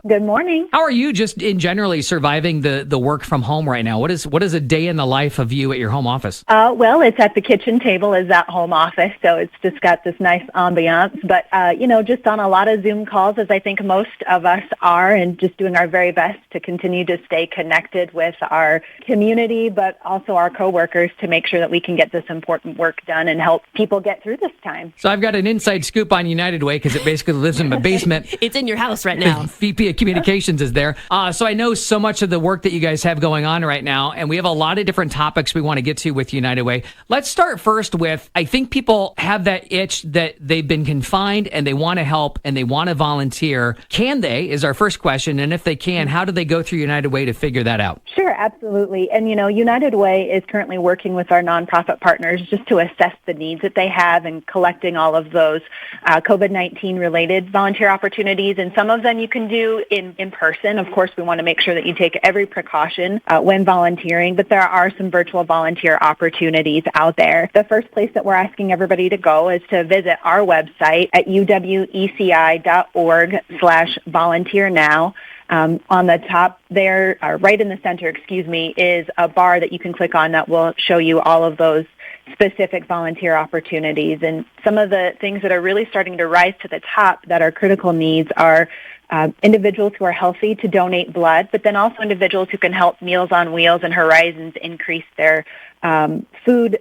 Good morning. How are you just in generally surviving the work from home right now? What is a day in the life of you at your home office? Well, it's at the kitchen table is that home office, so it's just got this nice ambiance. But, just on a lot of Zoom calls, as I think most of us are, and just doing our very best to continue to stay connected with our community, but also our coworkers to make sure that we can get this important work done and help people get through this time. So I've got an inside scoop on United Way because it basically lives in my basement. It's in your house right now. VP of Communications is there. So I know so much of the work that you guys have going on right now, and we have a lot of different topics we want to get to with United Way. Let's start first with, I think people have that itch that they've been confined and they want to help and they want to volunteer. Can they, is our first question. And if they can, how do they go through United Way to figure that out? Sure, absolutely. And, United Way is currently working with our nonprofit partners just to assess the needs that they have and collecting all of those COVID-19 related volunteer opportunities. And some of them you can do in person. Of course, we want to make sure that you take every precaution when volunteering, but there are some virtual volunteer opportunities out there. The first place that we're asking everybody to go is to visit our website at uweci.org/volunteer now. On the top there, right in the center, is a bar that you can click on that will show you all of those specific volunteer opportunities. And some of the things that are really starting to rise to the top that are critical needs are individuals who are healthy to donate blood, but then also individuals who can help Meals on Wheels and Horizons increase their food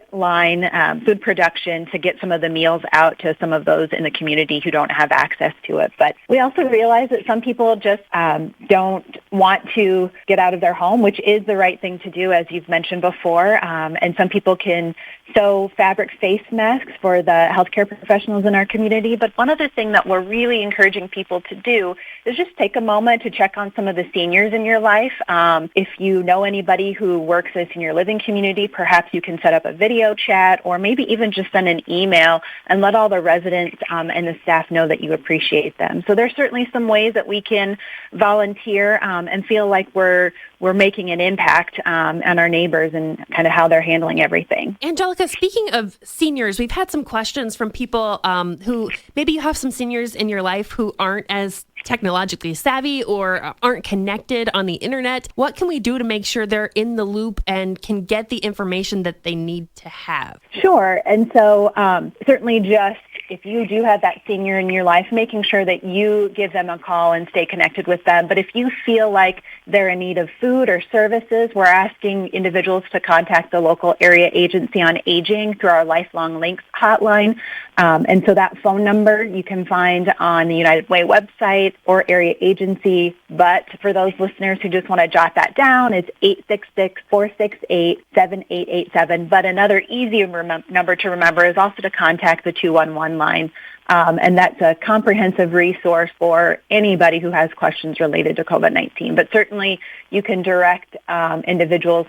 production to get some of the meals out to some of those in the community who don't have access to it. But we also realize that some people just don't want to get out of their home, which is the right thing to do, as you've mentioned before. And some people can sew fabric face masks for the healthcare professionals in our community. But one other thing that we're really encouraging people to do is just take a moment to check on some of the seniors in your life. If you know anybody who works in a senior living community, perhaps you can set up a video chat or maybe even just send an email and let all the residents and the staff know that you appreciate them. So there's certainly some ways that we can volunteer and feel like we're making an impact on our neighbors and kind of how they're handling everything. Angelica, speaking of seniors, we've had some questions from people who maybe you have some seniors in your life who aren't as technologically savvy or aren't connected on the internet. What can we do to make sure they're in the loop and can get the information that they need to have? Sure. And so certainly just if you do have that senior in your life, making sure that you give them a call and stay connected with them. But if you feel like they're in need of food or services, we're asking individuals to contact the local area agency on aging through our Lifelong Links hotline. And so that phone number you can find on the United Way website or area agency. But for those listeners who just want to jot that down, it's 866-468-7887. But another easy number to remember is also to contact the 211 line. And that's a comprehensive resource for anybody who has questions related to COVID-19. But certainly you can direct individuals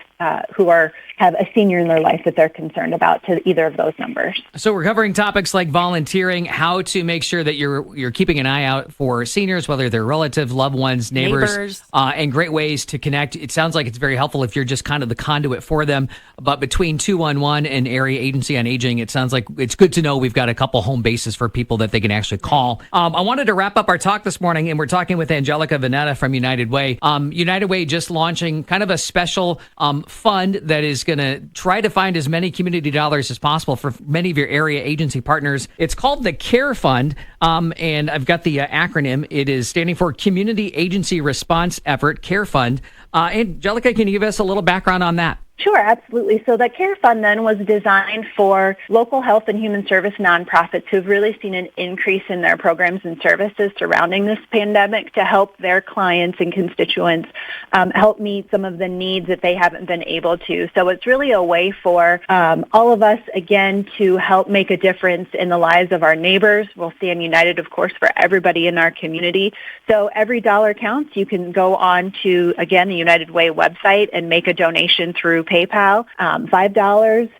who have a senior in their life that they're concerned about to either of those numbers. So we're covering topics like volunteering, how to make sure that you're keeping an eye out for seniors, whether they're relatives, loved ones, neighbors. And great ways to connect. It sounds like it's very helpful if you're just kind of the conduit for them. But between 211 and Area Agency on Aging, it sounds like it's good to know we've got a couple home bases for people that they can actually call. I wanted to wrap up our talk this morning, and we're talking with Angelica Vannetta from United Way. United Way just launching kind of a special fund that is going to try to find as many community dollars as possible for many of your area agency partners. It's called the CARE Fund, and I've got the acronym. It is standing for Community Agency Response Effort, CARE Fund. Angelica, can you give us a little background on that? Sure, absolutely. So the CARE Fund then was designed for local health and human service nonprofits who've really seen an increase in their programs and services surrounding this pandemic to help their clients and constituents help meet some of the needs that they haven't been able to. So it's really a way for all of us, again, to help make a difference in the lives of our neighbors. We'll stand united, of course, for everybody in our community. So every dollar counts. You can go on to, again, the United Way website and make a donation through PayPal, $5,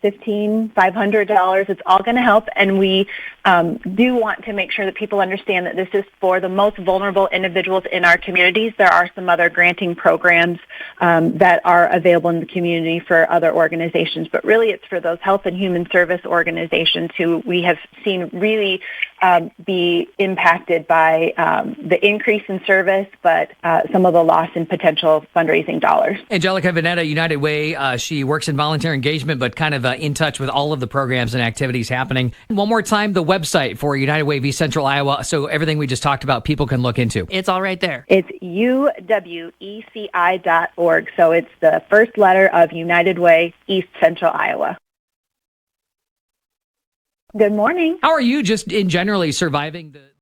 $15, $500. It's all going to help. And we do want to make sure that people understand that this is for the most vulnerable individuals in our communities. There are some other granting programs that are available in the community for other organizations, but really it's for those health and human service organizations who we have seen really be impacted by the increase in service, but some of the loss in potential fundraising dollars. Angelica Vannetta, United Way, she works in volunteer engagement, but kind of in touch with all of the programs and activities happening. And one more time, the website for United Way v Central Iowa, so everything we just talked about, people can look into. It's all right there. It's uweci.org, so it's the first letter of United Way, East Central Iowa. Good morning. How are you just in generally surviving the